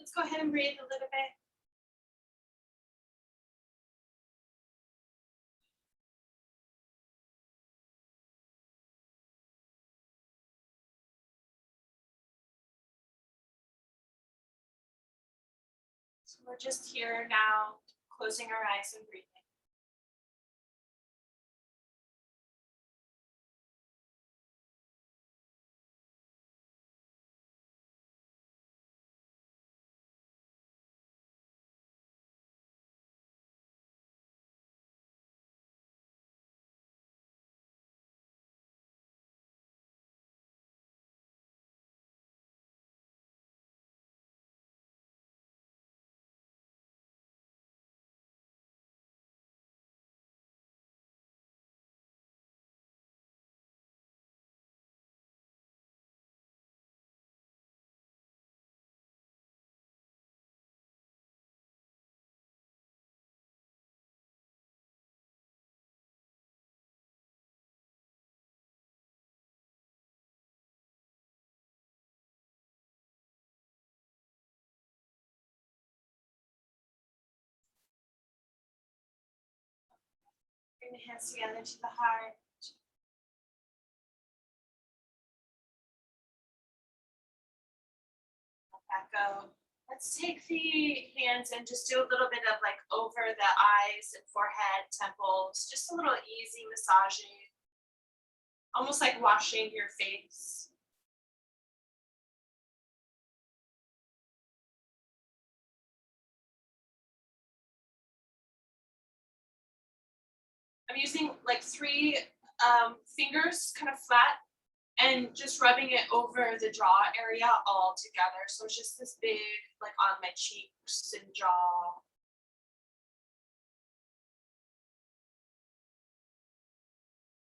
Let's go ahead and breathe a little bit. So we're just here now, closing our eyes and breathing. Bring the hands together to the heart. Let that go. Let's take the hands and just do a little bit of like over the eyes and forehead, temples, just a little easy massaging, almost like washing your face. I'm using like three fingers kind of flat and just rubbing it over the jaw area all together. So it's just this big, like on my cheeks and jaw.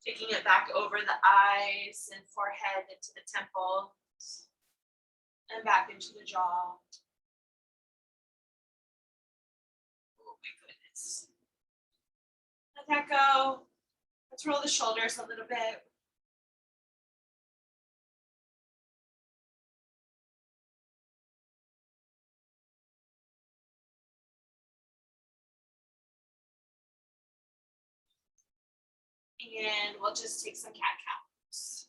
Taking it back over the eyes and forehead into the temples and back into the jaw. Oh my goodness. Let that go. Let's roll the shoulders a little bit. And we'll just take some cat cows.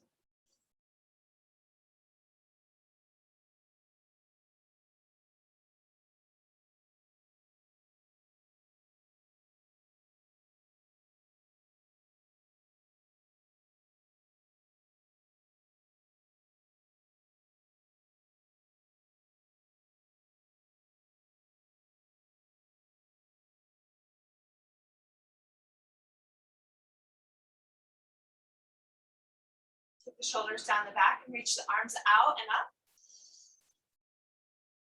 Take the shoulders down the back and reach the arms out and up.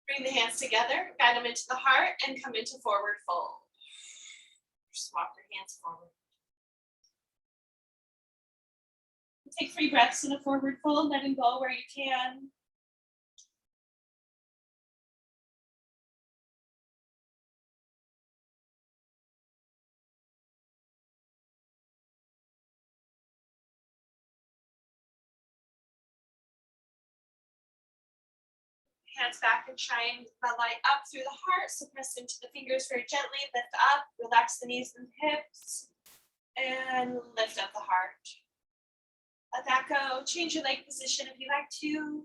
Bring the hands together, guide them into the heart, and come into forward fold. Just walk your hands forward. Take 3 breaths in a forward fold, letting go where you can. Hands back and shine the light up through the heart. So press into the fingers very gently, lift up, relax the knees and hips, and lift up the heart. Let that go. Change your leg position if you like to. And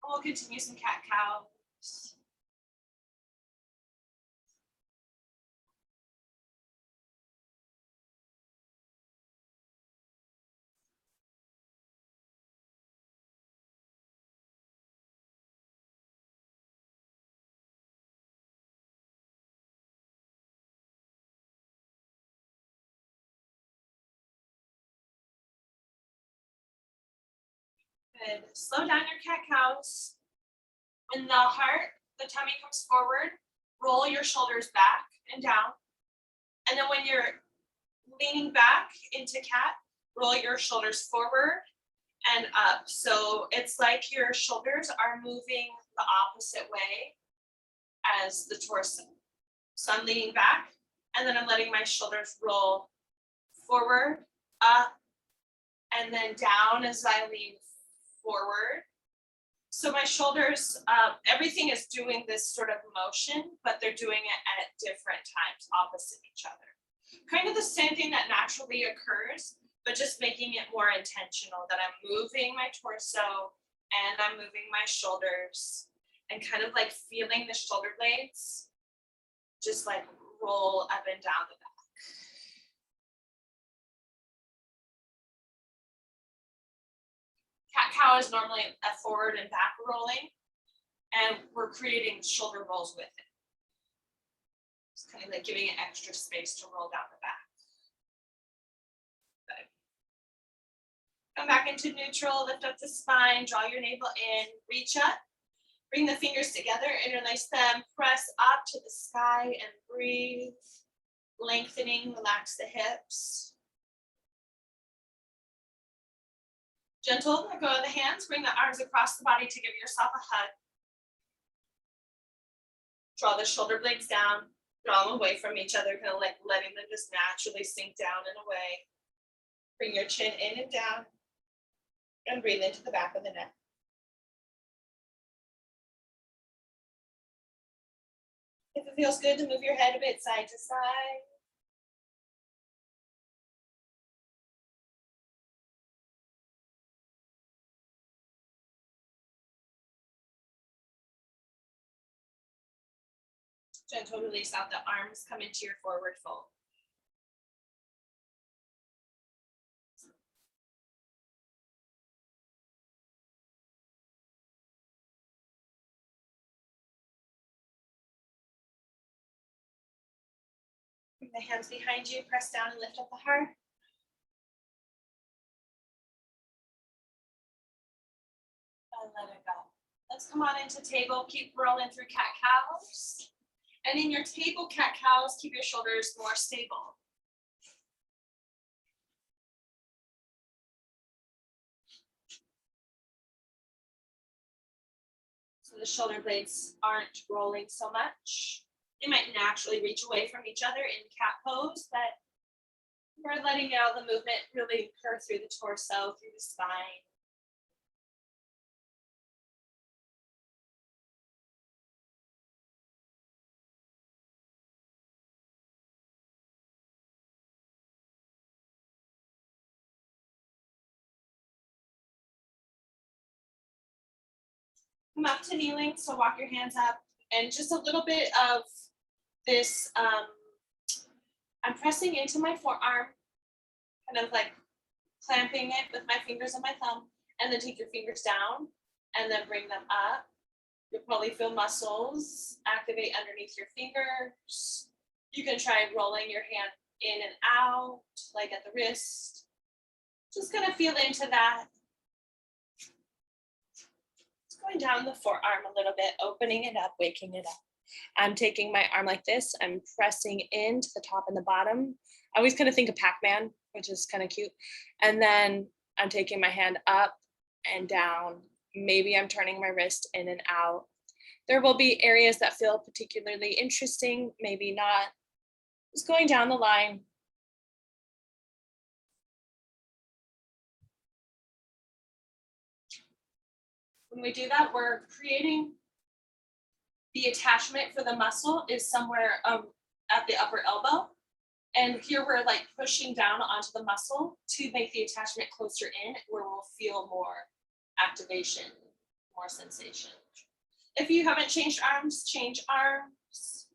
we'll continue some cat cows. Good. Slow down your cat cows. When the heart, the tummy comes forward, roll your shoulders back and down. And then when you're leaning back into cat, roll your shoulders forward and up. So it's like your shoulders are moving the opposite way as the torso. So I'm leaning back and then I'm letting my shoulders roll forward, up, and then down as I lean forward. So my shoulders, everything is doing this sort of motion, but they're doing it at different times, opposite each other. Kind of the same thing that naturally occurs, but just making it more intentional, that I'm moving my torso and I'm moving my shoulders and kind of like feeling the shoulder blades just like roll up and down the back. Cat cow is normally a forward and back rolling, and we're creating shoulder rolls with it. Just kind of like giving it extra space to roll down the back. Good. Come back into neutral, lift up the spine, draw your navel in, reach up, bring the fingers together, interlace them, press up to the sky and breathe, lengthening, relax the hips. Gentle, let go of the hands, bring the arms across the body to give yourself a hug. Draw the shoulder blades down, draw them away from each other, kind of like letting them just naturally sink down and away. Bring your chin in and down, and breathe into the back of the neck. If it feels good to move your head a bit side to side. Gentle release out the arms, come into your forward fold. Bring the hands behind you, press down and lift up the heart. And let it go. Let's come on into table, keep rolling through cat cows. And in your table cat cows, keep your shoulders more stable. So the shoulder blades aren't rolling so much. They might naturally reach away from each other in cat pose, but we're letting out the movement really occur through the torso, through the spine. Come up to kneeling, so walk your hands up, and just a little bit of this, I'm pressing into my forearm, kind of like clamping it with my fingers and my thumb, and then take your fingers down and then bring them up. You'll probably feel muscles activate underneath your fingers. You can try rolling your hand in and out, like at the wrist. Just gonna feel into that. It's going down the forearm a little bit, opening it up, waking it up. I'm taking my arm like this. I'm pressing into the top and the bottom. I always kind of think of Pac-Man, which is kind of cute. And then I'm taking my hand up and down. Maybe I'm turning my wrist in and out. There will be areas that feel particularly interesting, maybe not. Just going down the line. When we do that, we're creating the attachment for the muscle is somewhere at the upper elbow. And here we're like pushing down onto the muscle to make the attachment closer in, where we'll feel more activation, more sensation. If you haven't changed arms, change arms.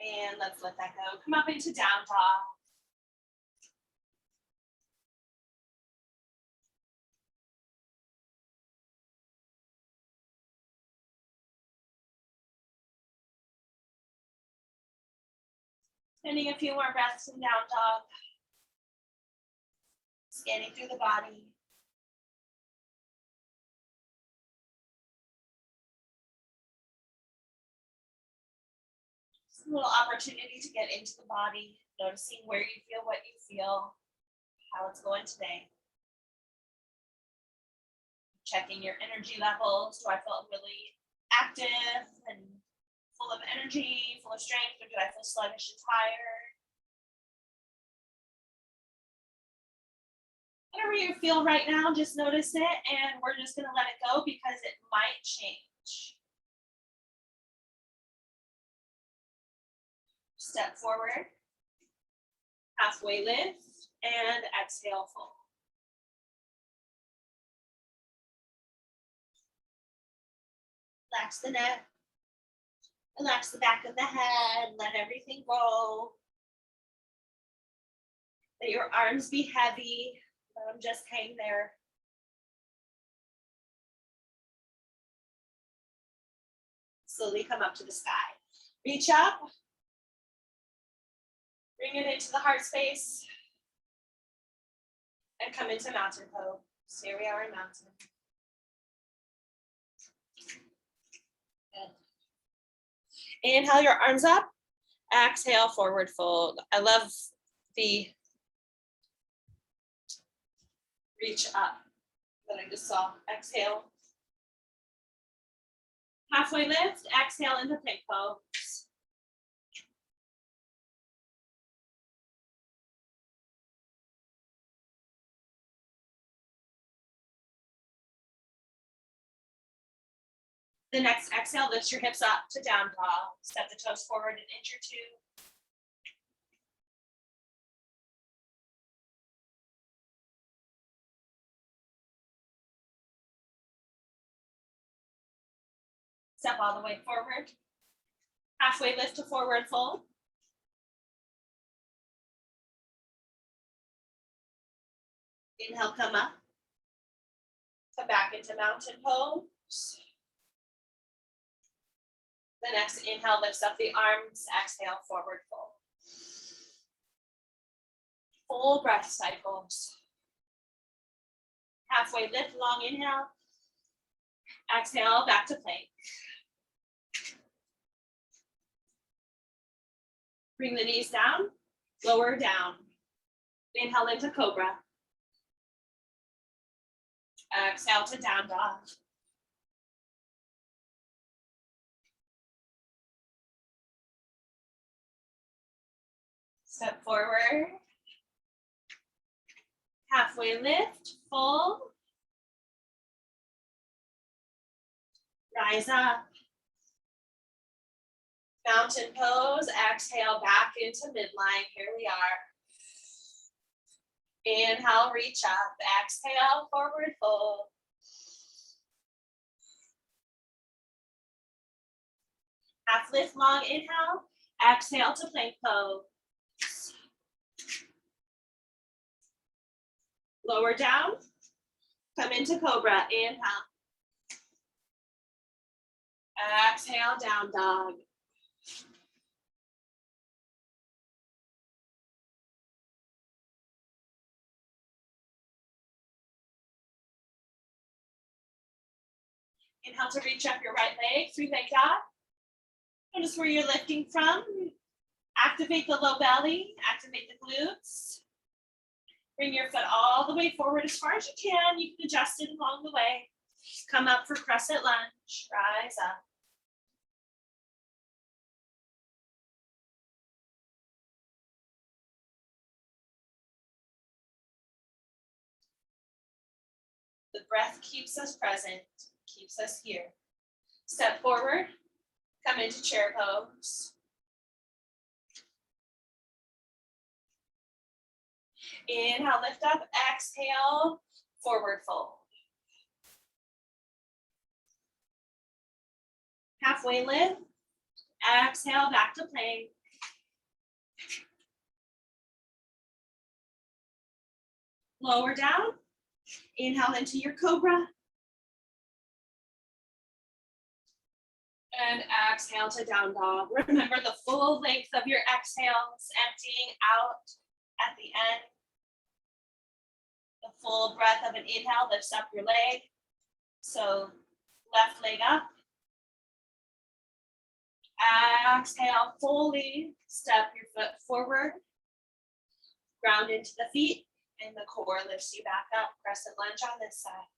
And let's let that go. Come up into down dog. Spending a few more breaths in down dog. Scanning through the body. Just a little opportunity to get into the body, noticing where you feel what you feel, how it's going today. Checking your energy levels. Do I feel really active and full of energy, full of strength, or do I feel sluggish and tired? Whatever you feel right now, just notice it, and we're just gonna let it go because it might change. Step forward, halfway lift, and exhale, fold. Relax the neck, relax the back of the head, let everything go. Let your arms be heavy, let them just hang there. Slowly come up to the sky. Reach up, bring it into the heart space, and come into mountain pose. Here we are in mountain. Good. Inhale your arms up, exhale, forward fold. I love the reach up that I just saw. Exhale. Halfway lift, exhale into plank pose. The next exhale, lift your hips up to down dog. Step the toes forward an inch or two. Step all the way forward. Halfway lift to forward fold. Inhale, come up. Come back into mountain pose. The next inhale lifts up the arms, exhale, forward fold. Full breath cycles. Halfway lift, long inhale. Exhale, back to plank. Bring the knees down, lower down. Inhale into cobra. Exhale to down dog. Step forward. Halfway lift, fold. Rise up. Mountain pose, exhale back into midline. Here we are. Inhale, reach up. Exhale, forward fold. Half lift, long inhale. Exhale to plank pose. Lower down. Come into cobra. Inhale. Exhale, down dog. Inhale to reach up your right leg, three-leg dog. Notice where you're lifting from. Activate the low belly, activate the glutes. Bring your foot all the way forward as far as you can. You can adjust it along the way. Come up for crescent lunge, rise up. The breath keeps us present, keeps us here. Step forward, come into chair pose. Inhale, lift up, exhale, forward fold. Halfway lift, exhale, back to plank. Lower down, inhale into your cobra. And exhale to down dog. Remember the full length of your exhales, emptying out at the end. The full breath of an inhale lifts up your leg. So left leg up. Exhale, fully step your foot forward. Ground into the feet, and the core lifts you back up. Crescent lunge on this side.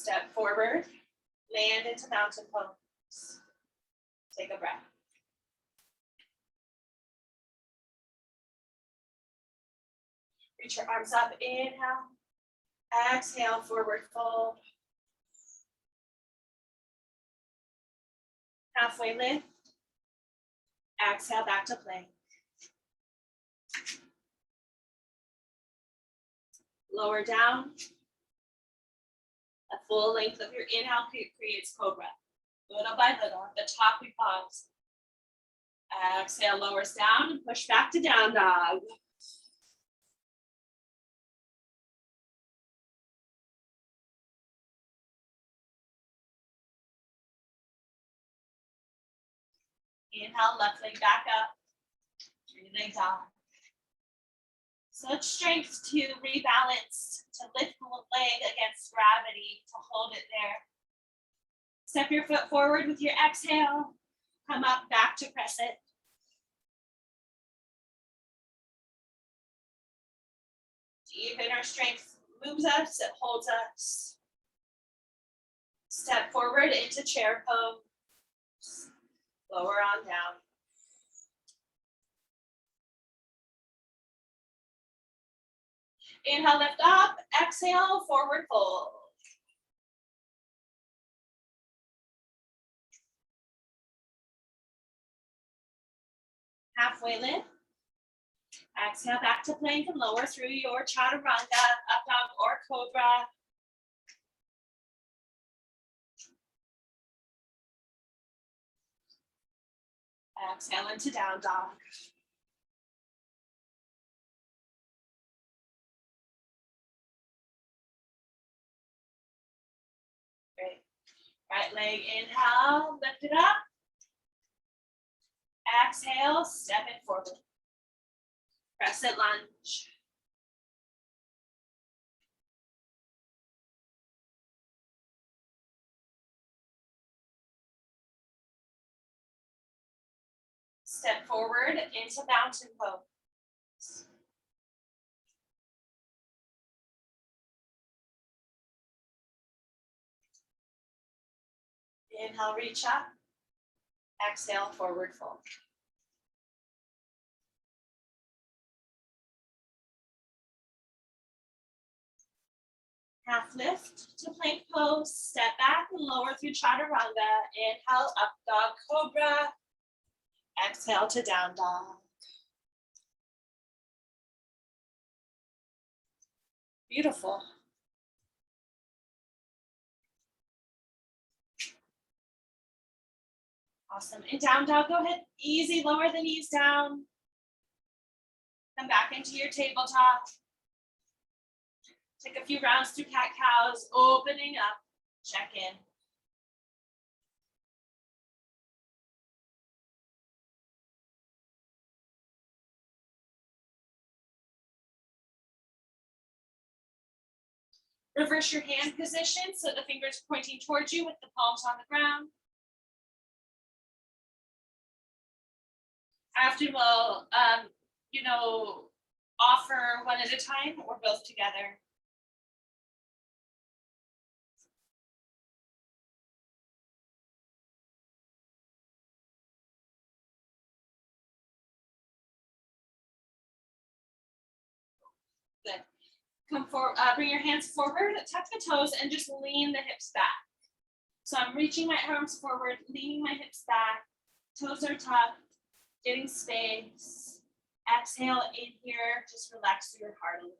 Step forward, land into mountain pose. Take a breath. Reach your arms up, inhale. Exhale, forward fold. Halfway lift. Exhale, back to plank. Lower down. A full length of your inhale creates cobra. Little by little, at the top we pause. Exhale, lowers down and push back to down dog. Inhale, left leg back up. 3 legs off. Such strength to rebalance, to lift the leg against gravity, to hold it there. Step your foot forward with your exhale. Come up back to crescent. Deep inner strength moves us, it holds us. Step forward into chair pose. Lower on down. Inhale, lift up. Exhale, forward fold. Halfway lift. Exhale, back to plank and lower through your chaturanga, up dog or cobra. Exhale into down dog. Great. Right leg, inhale, lift it up. Exhale, step it forward. Crescent lunge. Step forward into mountain pose. Inhale, reach up. Exhale, forward fold. Half lift to plank pose. Step back and lower through chaturanga. Inhale, up dog cobra. Exhale to down dog. Beautiful. Awesome. In down dog, go ahead. Easy, lower the knees down. Come back into your tabletop. Take a few rounds through cat cows, opening up. Check in. Reverse your hand position so the fingers pointing towards you with the palms on the ground. After we'll, offer one at a time or both together. Good. Come forward, bring your hands forward, tuck the toes, and just lean the hips back. So I'm reaching my arms forward, leaning my hips back, toes are tucked, getting space. Exhale in here, just relax through your heart a little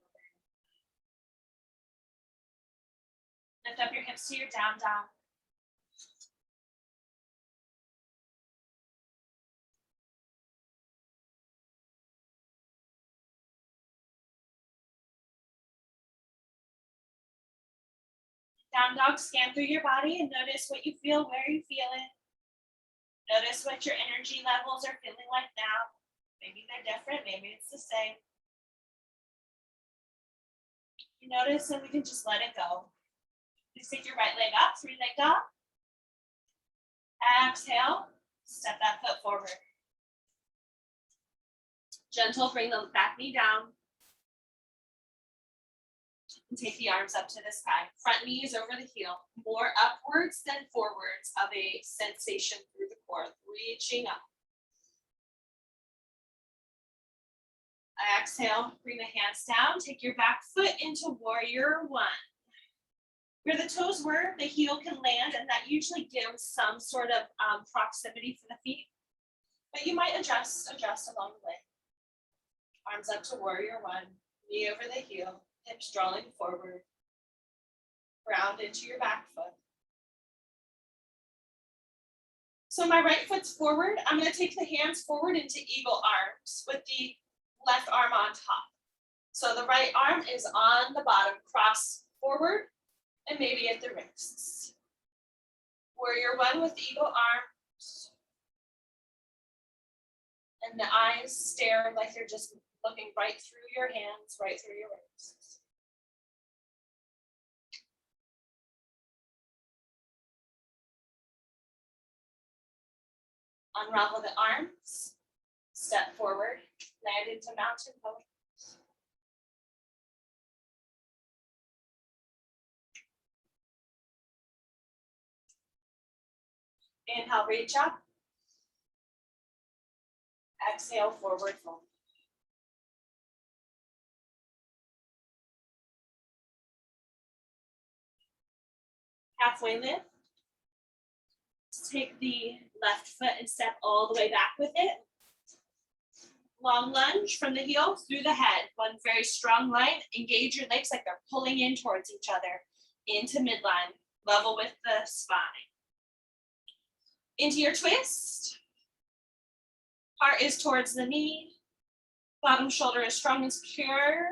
bit. Lift up your hips to your down dog. Down dog, scan through your body and notice what you feel, where you feel it. Notice what your energy levels are feeling like now. Maybe they're different, maybe it's the same. You notice and we can just let it go. Please take your right leg up, 3-leg dog. Exhale, step that foot forward. Gentle, bring the back knee down. And take the arms up to the sky. Front knee is over the heel, more upwards than forwards of a sensation through the core, reaching up. Exhale, bring the hands down, take your back foot into warrior one. Where the toes were, the heel can land, and that usually gives some sort of proximity for the feet. But you might adjust along the way. Arms up to warrior one, knee over the heel, hips drawing forward. Ground into your back foot. So my right foot's forward. I'm going to take the hands forward into eagle arms with the left arm on top. So the right arm is on the bottom, cross forward, and maybe at the wrists. Warrior one with eagle arms. And the eyes stare like they're just looking right through your hands, right through your wrists. Unravel the arms, step forward, land into mountain pose. Inhale, reach up. Exhale, forward fold. Halfway lift. Take the left foot and step all the way back with it. Long lunge from the heel through the head. One very strong line. Engage your legs like they're pulling in towards each other. Into midline, level with the spine. Into your twist. Heart is towards the knee. Bottom shoulder is strong and secure.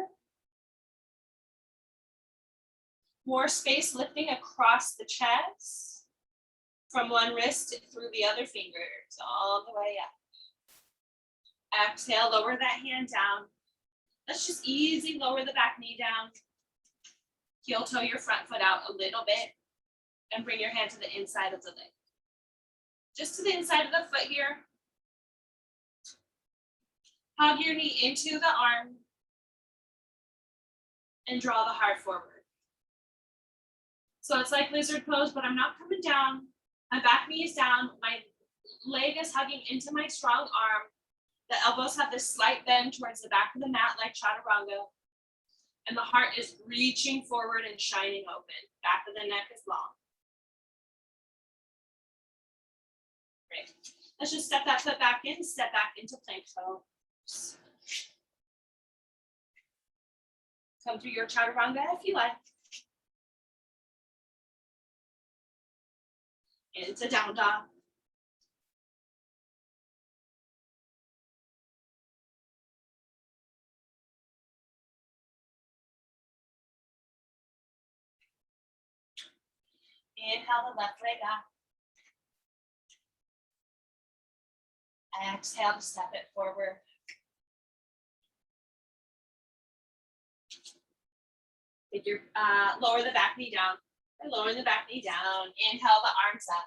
More space lifting across the chest. From one wrist through the other fingers, all the way up. Exhale, lower that hand down. Let's just easy lower the back knee down. Heel toe your front foot out a little bit and bring your hand to the inside of the leg. Just to the inside of the foot here. Hug your knee into the arm and draw the heart forward. So it's like lizard pose, but I'm not coming down. My back knee is down. My leg is hugging into my strong arm. The elbows have this slight bend towards the back of the mat like chaturanga. And the heart is reaching forward and shining open. Back of the neck is long. Great. Let's just step that foot back in, step back into plank pose. Come through your chaturanga if you like. Into down dog. Inhale the left leg up. Exhale to step it forward. Take your lower the back knee down. Or lowering the back knee down. Inhale the arms up.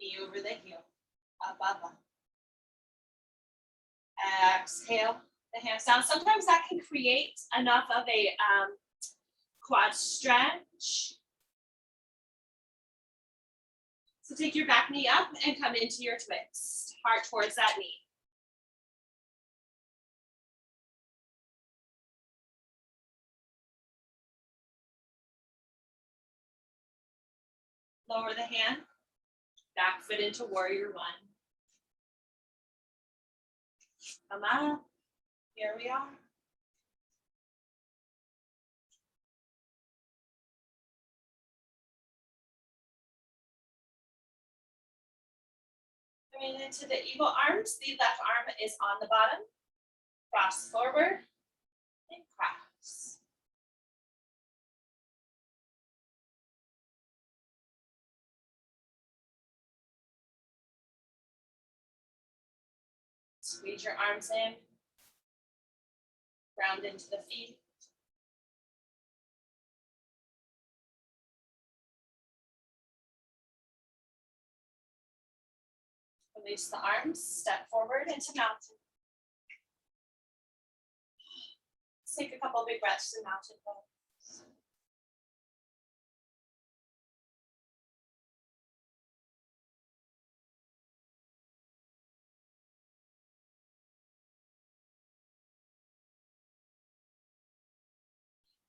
Knee over the heel. Up, up, up. Exhale the hands down. Sometimes that can create enough of a quad stretch. So take your back knee up and come into your twist. Heart towards that knee. Lower the hand. Back foot into warrior one. Come up. Here we are. Coming into the eagle arms, the left arm is on the bottom. Cross forward and cross. Squeeze your arms in. Ground into the feet. Release the arms, step forward into mountain. Let's take a couple big breaths in mountain pose.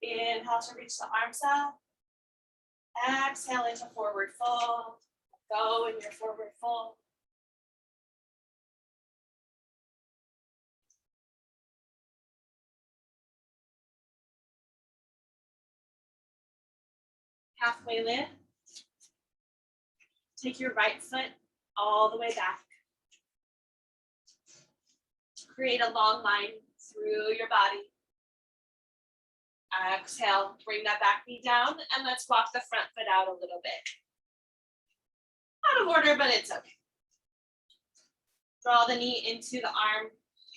Inhale to reach the arms up. Exhale into forward fold. Go in your forward fold. Halfway lift. Take your right foot all the way back. Create a long line through your body. Exhale, bring that back knee down, and let's walk the front foot out a little bit. Out of order, but it's okay. Draw the knee into the arm.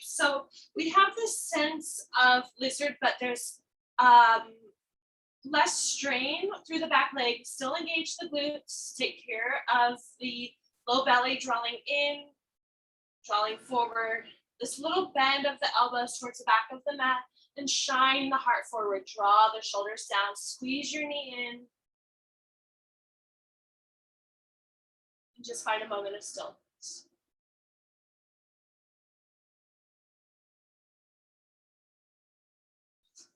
So we have this sense of lizard, but there's less strain through the back leg. Still engage the glutes. Take care of the low belly, drawing in, drawing forward. This little bend of the elbows towards the back of the mat, and shine the heart forward. Draw the shoulders down. Squeeze your knee in. And just find a moment of stillness.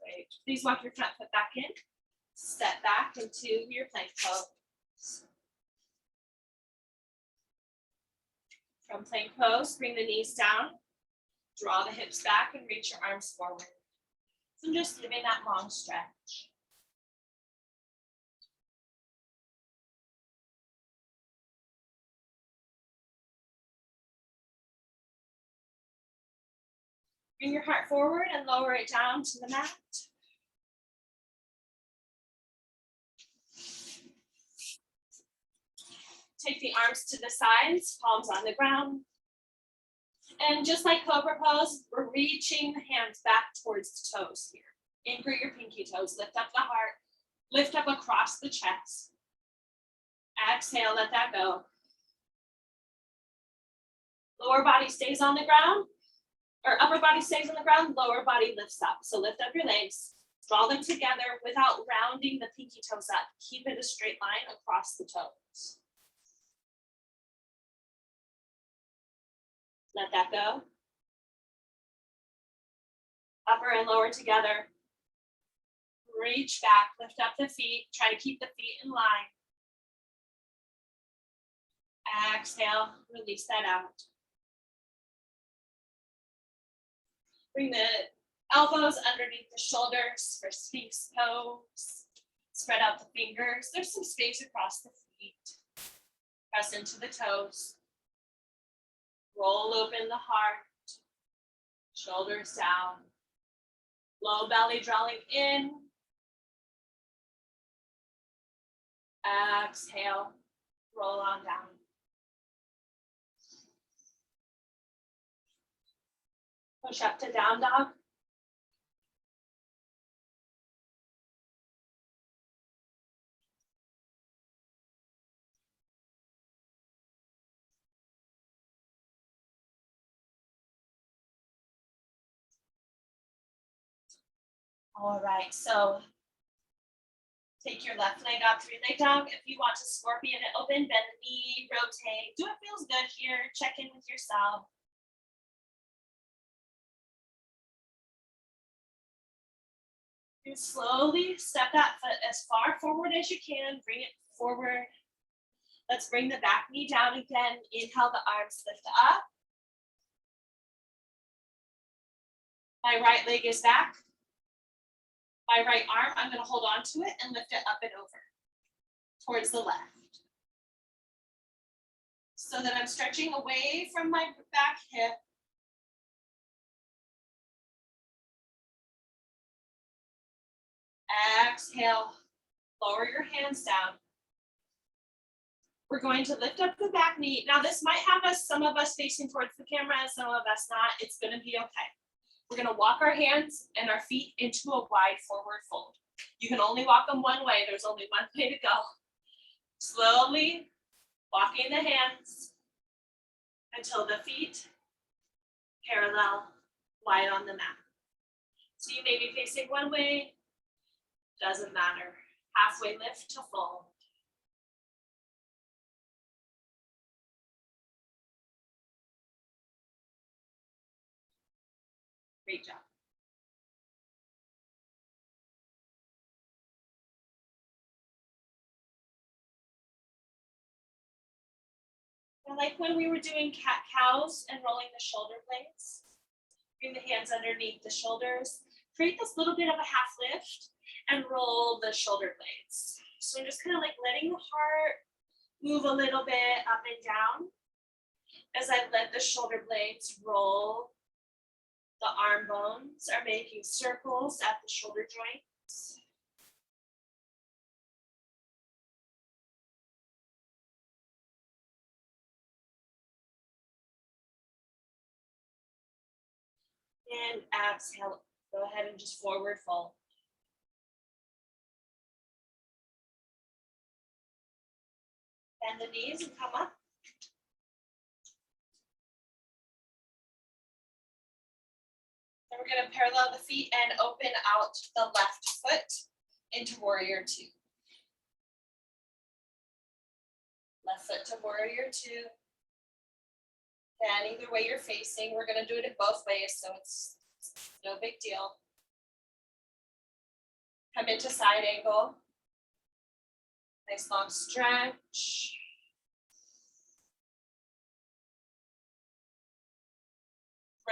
Great. Please walk your front foot back in. Step back into your plank pose. From plank pose, bring the knees down. Draw the hips back and reach your arms forward. So just giving that long stretch. Bring your heart forward and lower it down to the mat. Take the arms to the sides, palms on the ground. And just like Cobra Pose, we're reaching the hands back towards the toes here. Anchor your pinky toes, lift up the heart, lift up across the chest. Exhale, let that go. Lower body stays on the ground, or upper body stays on the ground, lower body lifts up. So lift up your legs, draw them together without rounding the pinky toes up. Keep it a straight line across the toes. Let that go. Upper and lower together. Reach back, lift up the feet. Try to keep the feet in line. Exhale, release that out. Bring the elbows underneath the shoulders for Sphinx pose. Spread out the fingers. There's some space across the feet. Press into the toes. Roll open the heart. Shoulders down. Low belly drawing in. Exhale, roll on down. Push up to down dog. All right, so take your left leg up, three-leg dog. If you want to scorpion it open, bend the knee, rotate. Do what feels good here. Check in with yourself. And slowly step that foot as far forward as you can. Bring it forward. Let's bring the back knee down again. Inhale, the arms lift up. My right leg is back. My right arm, I'm going to hold on to it and lift it up and over towards the left. So that I'm stretching away from my back hip. Exhale, lower your hands down. We're going to lift up the back knee. Now this might have some of us facing towards the camera and some of us not. It's going to be okay. We're going to walk our hands and our feet into a wide forward fold. You can only walk them one way. There's only one way to go. Slowly walking the hands until the feet parallel wide on the mat. So you may be facing one way, doesn't matter. Halfway lift to full. Great job. I like when we were doing cat-cows and rolling the shoulder blades. Bring the hands underneath the shoulders. Create this little bit of a half lift and roll the shoulder blades. So I'm just kind of like letting the heart move a little bit up and down as I let the shoulder blades roll. The arm bones are making circles at the shoulder joints. And exhale, go ahead and just forward fold. Bend the knees and come up. Then we're going to parallel the feet and open out the left foot into warrior two. Left foot to warrior two. And either way you're facing, we're going to do it in both ways, so it's no big deal. Come into side angle. Nice long stretch.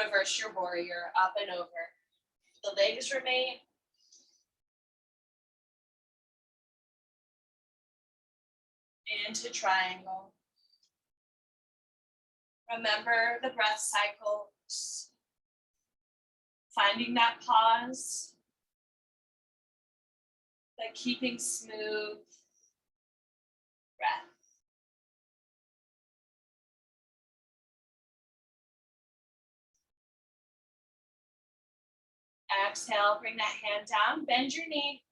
Reverse your warrior up and over. The legs remain. Into triangle. Remember the breath cycles. Finding that pause. But keeping smooth breath. Exhale, bring that hand down, bend your knee,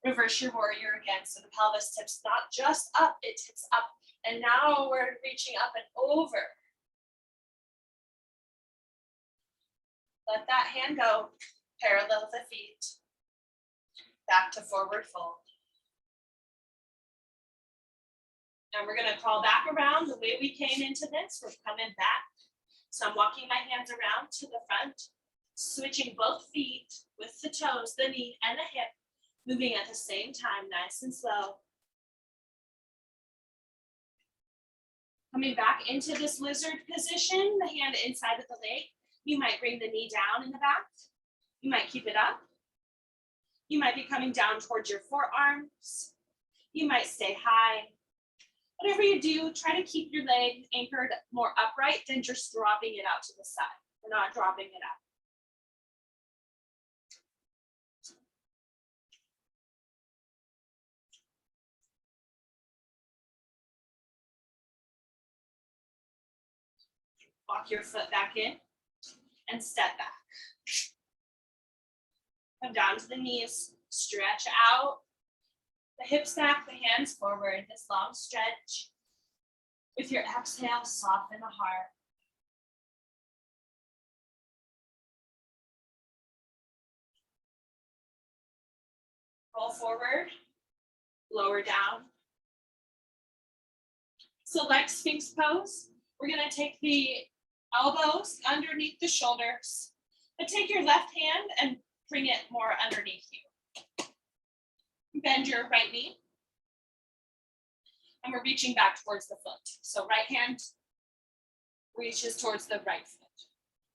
reverse your warrior again. So the pelvis tips not just up, it tips up. And now we're reaching up and over. Let that hand go, parallel the feet. Back to forward fold. Now we're gonna crawl back around the way we came into this. We're coming back. So I'm walking my hands around to the front, switching both feet with the toes, the knee and the hip, moving at the same time, nice and slow. Coming back into this lizard position, the hand inside of the leg. You might bring the knee down in the back. You might keep it up. You might be coming down towards your forearms. You might stay high. Whatever you do, try to keep your leg anchored more upright than just dropping it out to the side. We're not dropping it out. Walk your foot back in and step back. Come down to the knees, stretch out. The hips back, the hands forward, this long stretch. With your exhale, soften the heart. Roll forward, lower down. Select Sphinx pose. We're gonna take the elbows underneath the shoulders, but take your left hand and bring it more underneath you. Bend your right knee. And we're reaching back towards the foot. So right hand reaches towards the right foot.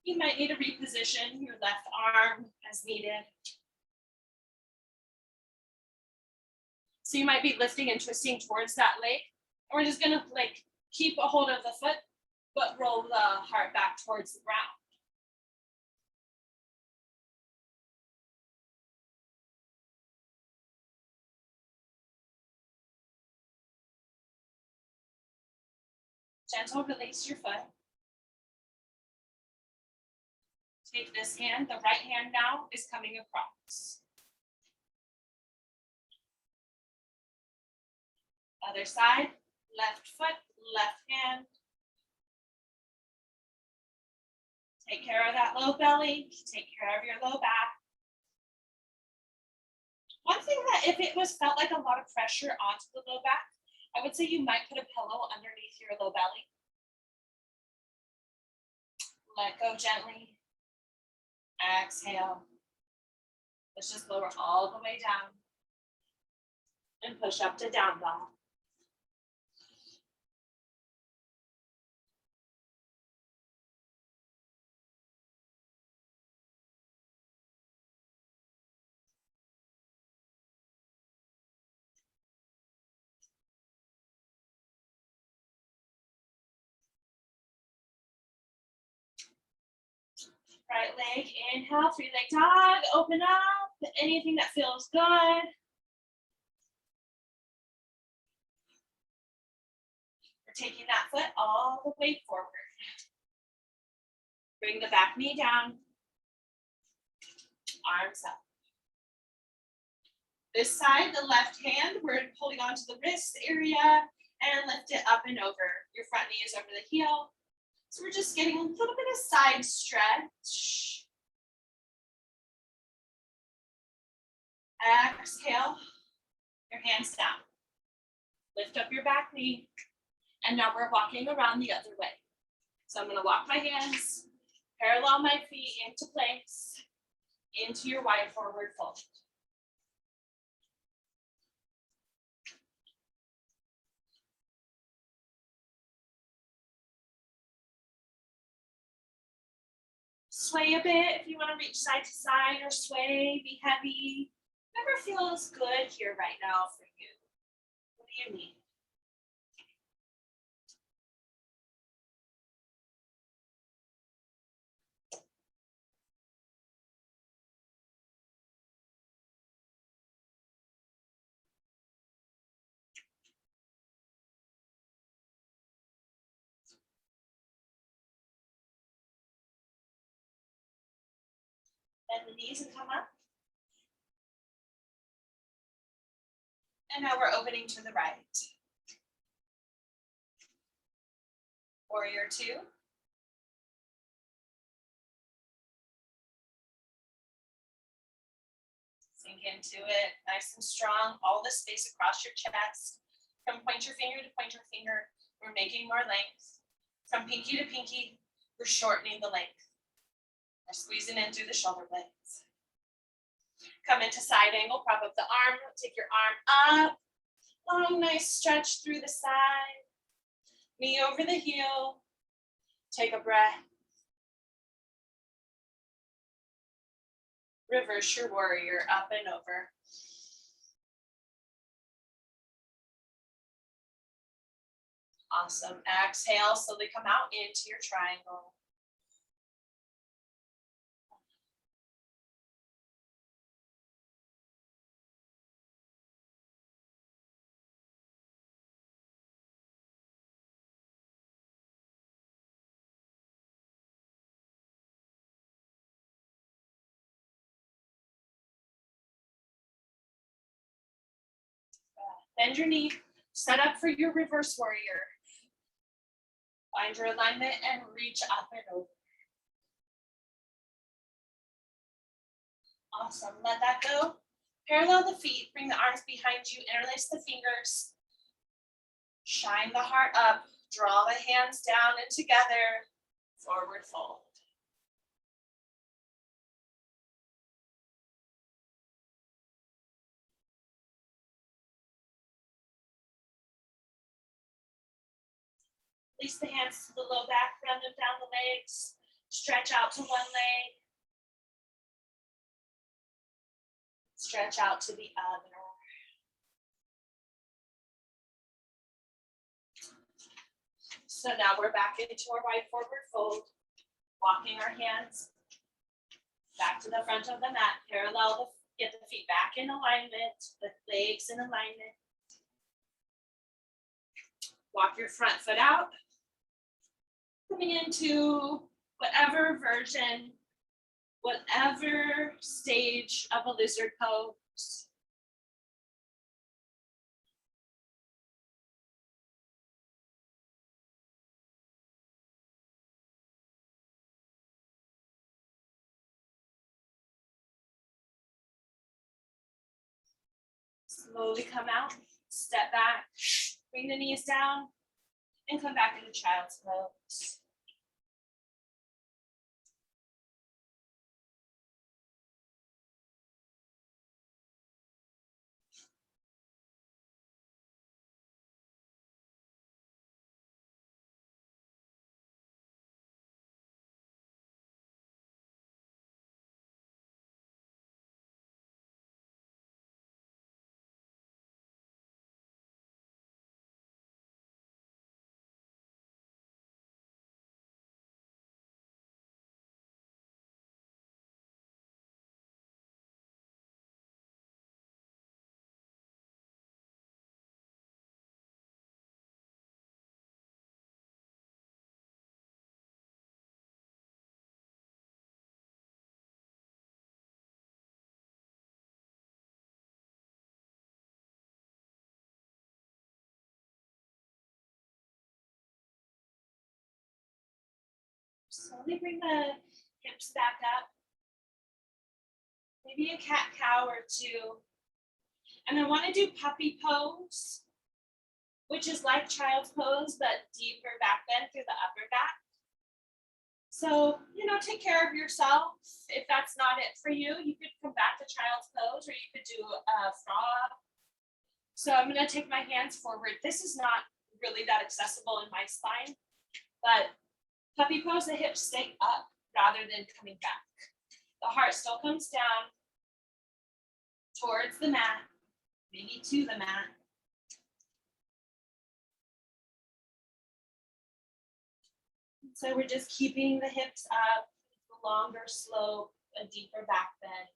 You might need to reposition your left arm as needed. So you might be lifting and twisting towards that leg. And we're just gonna like keep a hold of the foot, but roll the heart back towards the ground. Gentle release your foot. Take this hand, the right hand now is coming across. Other side, left foot, left hand. Take care of that low belly, take care of your low back. One thing that if it was felt like a lot of pressure onto the low back, I would say you might put a pillow underneath your low belly. Let go gently. Exhale. Let's just lower all the way down. And push up to down dog. Right leg, inhale, 3-leg dog, open up, anything that feels good. We're taking that foot all the way forward. Bring the back knee down, arms up. This side, the left hand, we're holding onto the wrist area and lift it up and over. Your front knee is over the heel. So we're just getting a little bit of side stretch. Exhale, your hands down. Lift up your back knee. And now we're walking around the other way. So I'm gonna walk my hands, parallel my feet into place, into your wide forward fold. Sway a bit if you want to reach side to side or sway, be heavy. Whatever feels good here right now for you. What do you need? Bend the knees and come up. And now we're opening to the right. Warrior 2. Sink into it, nice and strong. All the space across your chest. From pointer finger to pointer finger, we're making more length. From pinky to pinky, we're shortening the length. We're squeezing in through the shoulder blades. Come into side angle, prop up the arm, take your arm up. Long, nice stretch through the side. Knee over the heel. Take a breath. Reverse your warrior up and over. Awesome. Exhale, slowly come out into your triangle. Bend your knee, set up for your reverse warrior. Find your alignment and reach up and over. Awesome, let that go. Parallel the feet, bring the arms behind you, interlace the fingers. Shine the heart up, draw the hands down and together, forward fold. Release the hands to the low back, run them down the legs, stretch out to one leg. Stretch out to the other. So now we're back into our wide forward fold, walking our hands back to the front of the mat, parallel, get the feet back in alignment, the legs in alignment. Walk your front foot out, coming into whatever version, whatever stage of a lizard pose. Slowly come out, step back, bring the knees down, and come back into child's pose. Slowly bring the hips back up. Maybe a cat cow or two. And I want to do puppy pose, which is like child's pose, but deeper back bend through the upper back. So, take care of yourself. If that's not it for you, you could come back to child's pose, or you could do a frog. So I'm going to take my hands forward. This is not really that accessible in my spine, but puppy pose, the hips stay up rather than coming back. The heart still comes down towards the mat, maybe to the mat. So we're just keeping the hips up, the longer slope, a deeper back bend.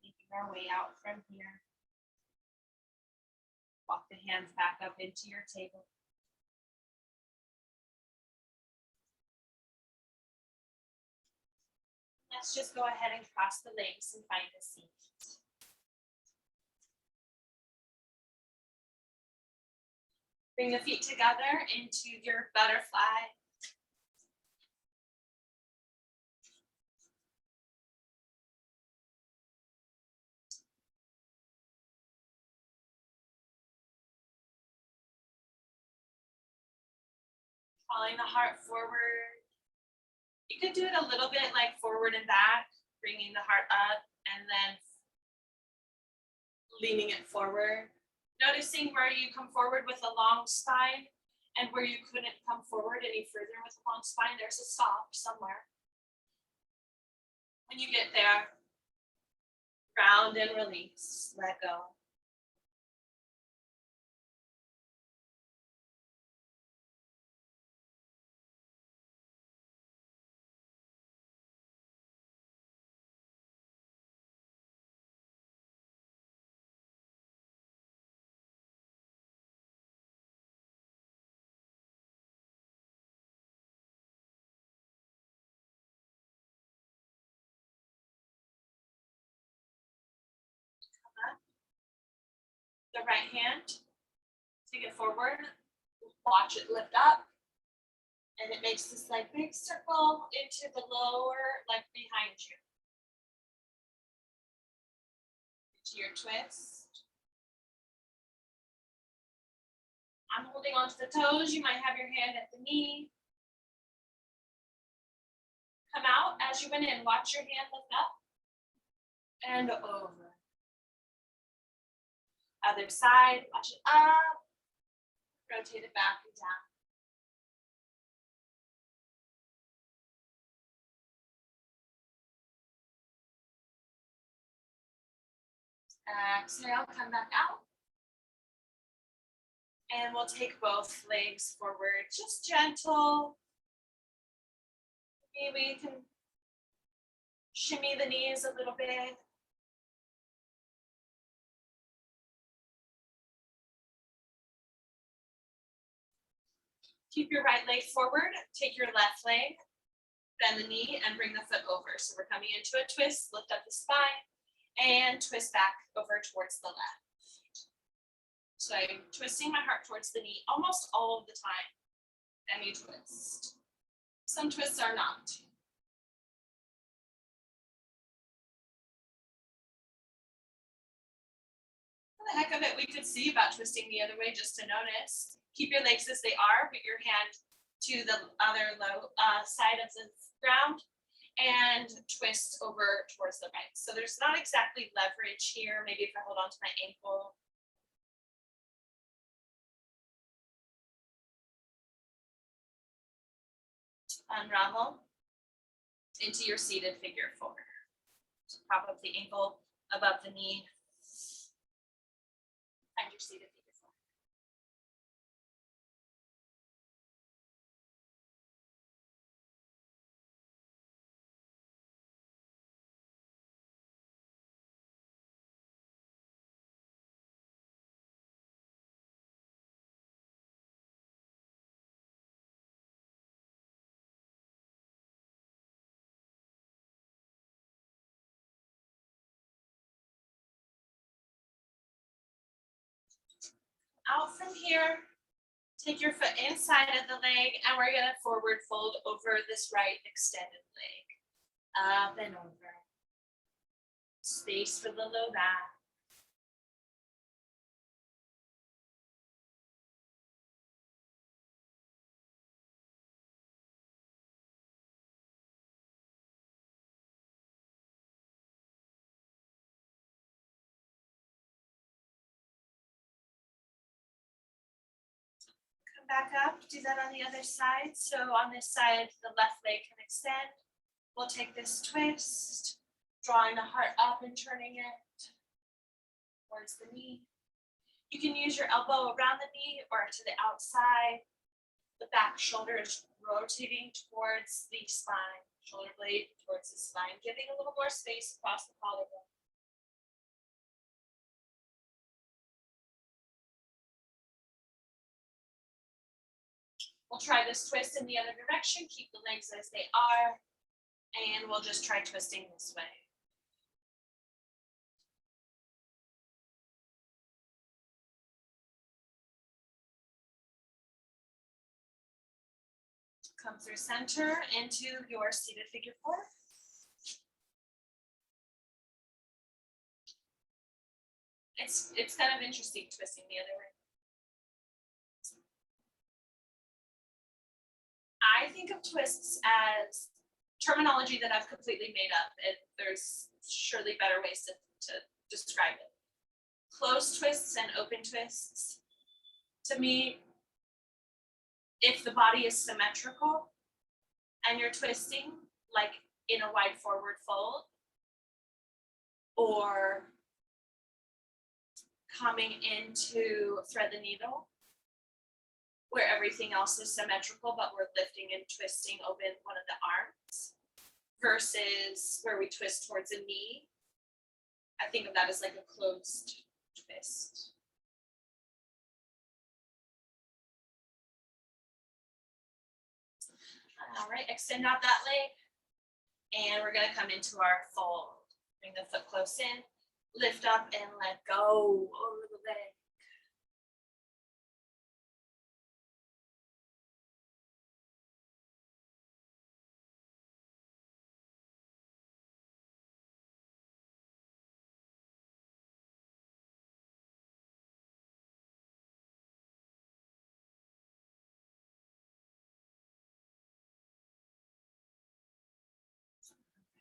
Making our way out from here. Walk the hands back up into your table. Let's just go ahead and cross the legs and find a seat. Bring the feet together into your butterfly. Calling the heart forward. You could do it a little bit like forward and back, bringing the heart up and then leaning it forward. Noticing where you come forward with a long spine and where you couldn't come forward any further with a long spine, there's a stop somewhere. When you get there, ground and release, let go. The right hand, take it forward, watch it lift up, and it makes this like big circle into the lower leg behind you. Into your twist. I'm holding onto the toes. You might have your hand at the knee. Come out as you went in. Watch your hand lift up and over. Other side, watch it up, rotate it back and down. Exhale, come back out. And we'll take both legs forward, just gentle. Maybe we can shimmy the knees a little bit. Keep your right leg forward, take your left leg, bend the knee and bring the foot over. So we're coming into a twist, lift up the spine, and twist back over towards the left. So I'm twisting my heart towards the knee almost all of the time. And you twist. Some twists are not. For the heck of it, we could see about twisting the other way just to notice. Keep your legs as they are, put your hand to the other low side of the ground and twist over towards the right. So there's not exactly leverage here. Maybe if I hold on to my ankle. Unravel into your seated figure four. So prop up the ankle above the knee. Find your seated figure four. Out from here, take your foot inside of the leg and we're gonna forward fold over this right extended leg. Up and over. Space for the low back. Come back up, do that on the other side. So on this side, the left leg can extend. We'll take this twist, drawing the heart up and turning it towards the knee. You can use your elbow around the knee or to the outside. The back shoulder is rotating towards the spine, shoulder blade towards the spine, giving a little more space across the collarbone. We'll try this twist in the other direction, keep the legs as they are, and we'll just try twisting this way. Come through center into your seated figure four. It's kind of interesting twisting the other way. I think of twists as terminology that I've completely made up, and there's surely better ways to describe it. Closed twists and open twists, to me, if the body is symmetrical and you're twisting like in a wide forward fold or coming into thread the needle where everything else is symmetrical, but we're lifting and twisting open one of the arms versus where we twist towards a knee. I think of that as like a closed twist. All right, extend out that leg. And we're gonna come into our fold. Bring the foot close in, lift up and let go over the leg.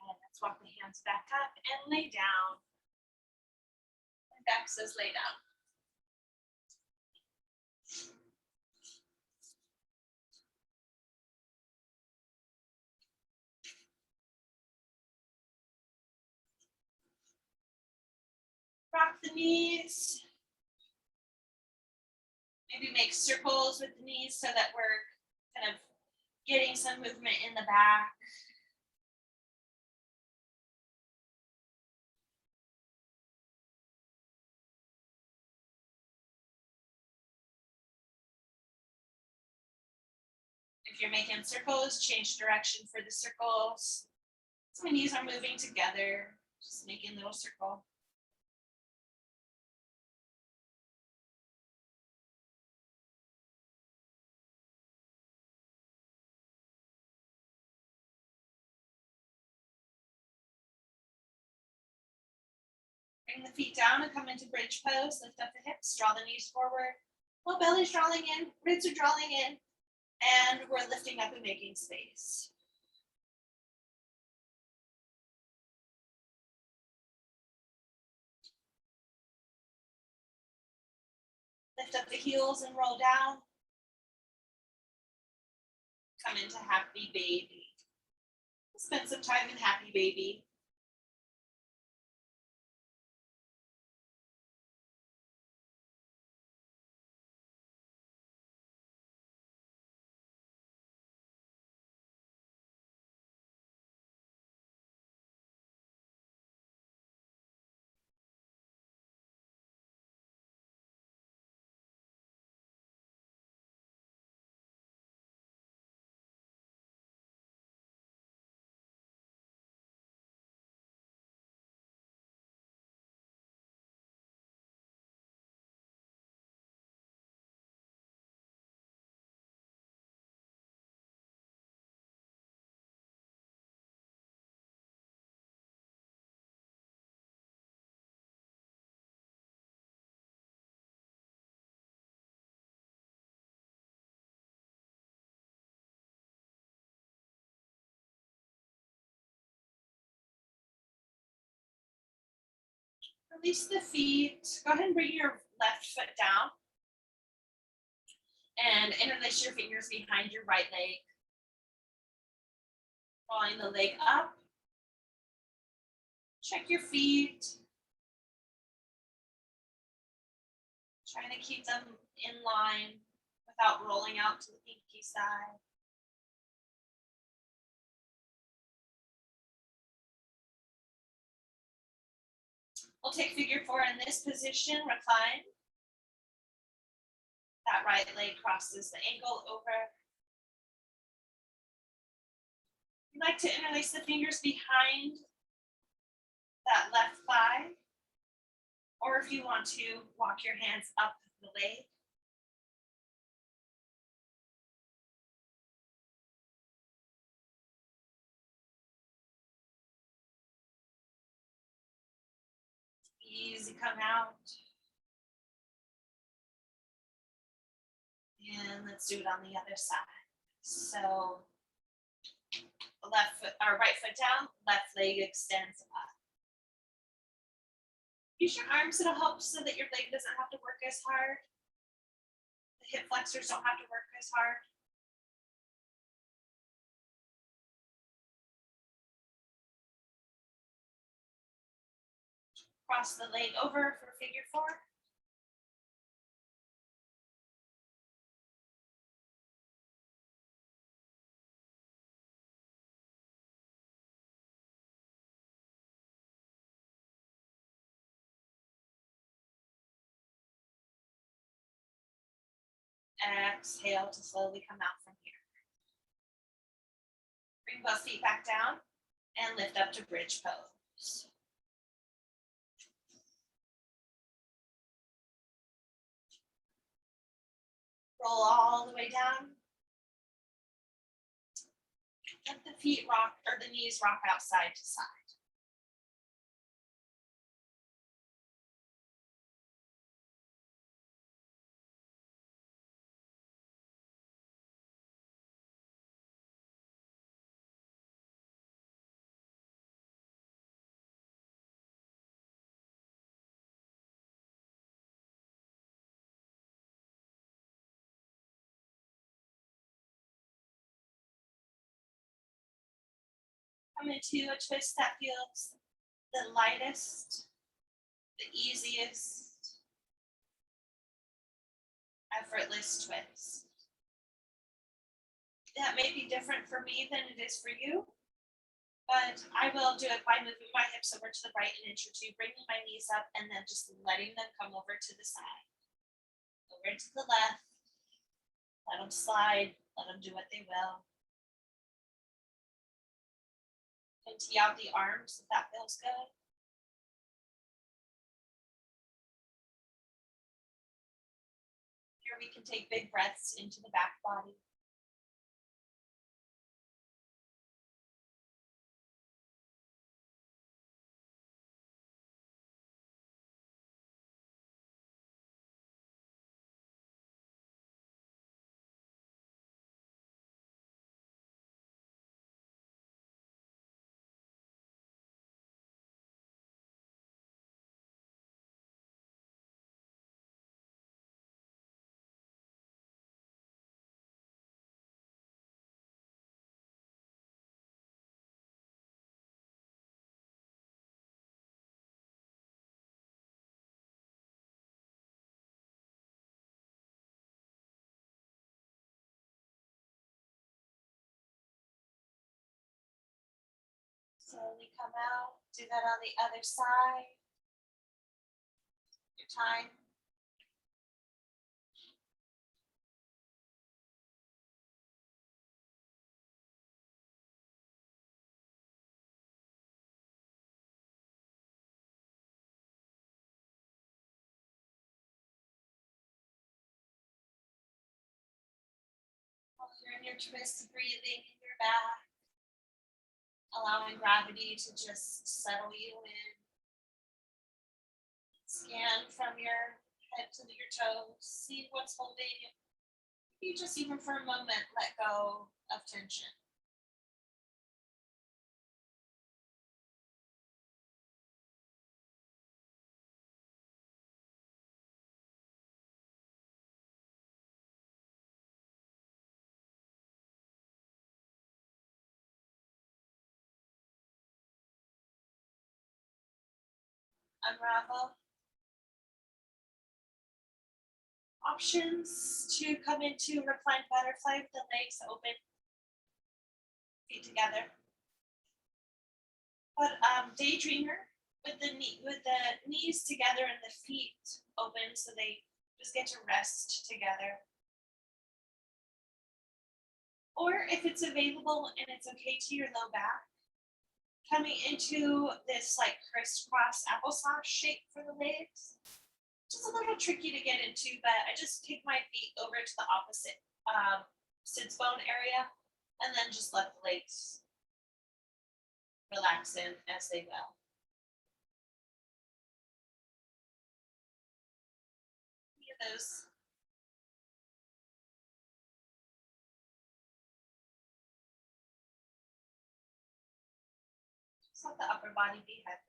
And let's walk the hands back up and lay down. And back says lay down. Rock the knees. Maybe make circles with the knees so that we're kind of getting some movement in the back. If you're making circles, change direction for the circles. So my knees are moving together. Just making a little circle. Bring the feet down and come into bridge pose. Lift up the hips, draw the knees forward. Low belly's drawing in, ribs are drawing in, and we're lifting up and making space. Lift up the heels and roll down. Come into happy baby. Spend some time in happy baby. Release the feet. Go ahead and bring your left foot down. And interlace your fingers behind your right leg. Drawing the leg up. Check your feet. Trying to keep them in line without rolling out to the pinky side. We'll take figure 4 in this position, recline. That right leg crosses the ankle over. You like to interlace the fingers behind that left thigh. Or if you want to, walk your hands up the leg. Easy come out. And let's do it on the other side. So left foot or right foot down, left leg extends up. Use your arms, it'll help so that your leg doesn't have to work as hard. The hip flexors don't have to work as hard. Cross the leg over for figure 4. Exhale to slowly come out from here. Bring both feet back down and lift up to bridge pose. Roll all the way down. Let the feet rock or the knees rock out side to side. Come into a twist that feels the lightest, the easiest, effortless twist. That may be different for me than it is for you, but I will do it by moving my hips over to the right an inch or two, bringing my knees up, and then just letting them come over to the side. Over to the left, let them slide, let them do what they will. And tee out the arms if that feels good. And take big breaths into the back body. Slowly come out. Do that on the other side. Your time. While you're in your twist, breathing in your back, allowing gravity to just settle you in. Scan from your head to your toes, see what's holding you. You just even for a moment let go of tension. Unravel. Options to come into reclined butterfly with the legs open, feet together. But daydreamer with the knees together and the feet open so they just get to rest together. Or if it's available and it's okay to your low back, coming into this like crisscross applesauce shape for the legs. Just a little tricky to get into, but I just take my feet over to the opposite sits bone area and then just let the legs relax in as they go. Those. Just let the upper body be heavy.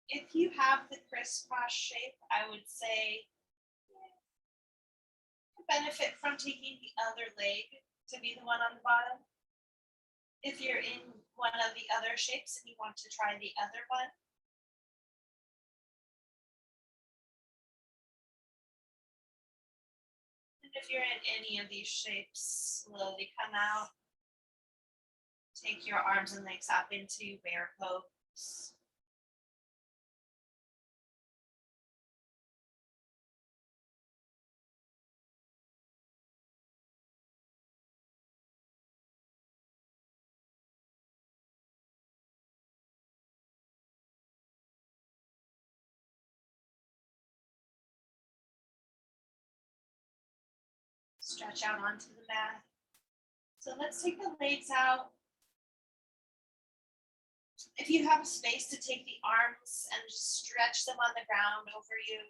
If you have the crisscross shape, I would say benefit from taking the other leg to be the one on the bottom. If you're in one of the other shapes and you want to try the other one, and if you're in any of these shapes, slowly come out. Take your arms and legs up into bear pose. Stretch out onto the mat. So let's take the legs out. If you have space to take the arms and just stretch them on the ground over you.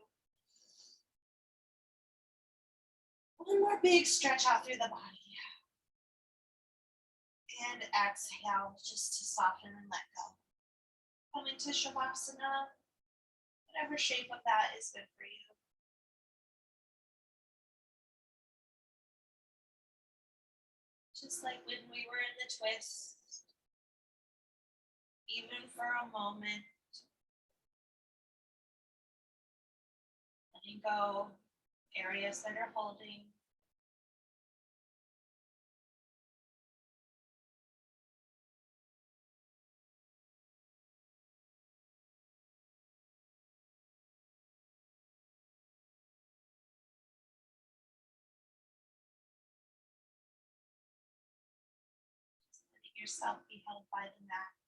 One more big stretch out through the body. And exhale just to soften and let go. Come into Shavasana. Whatever shape of that is good for you. Just like when we were in the twist, even for a moment, letting go areas that are holding. yourself be held by the mat.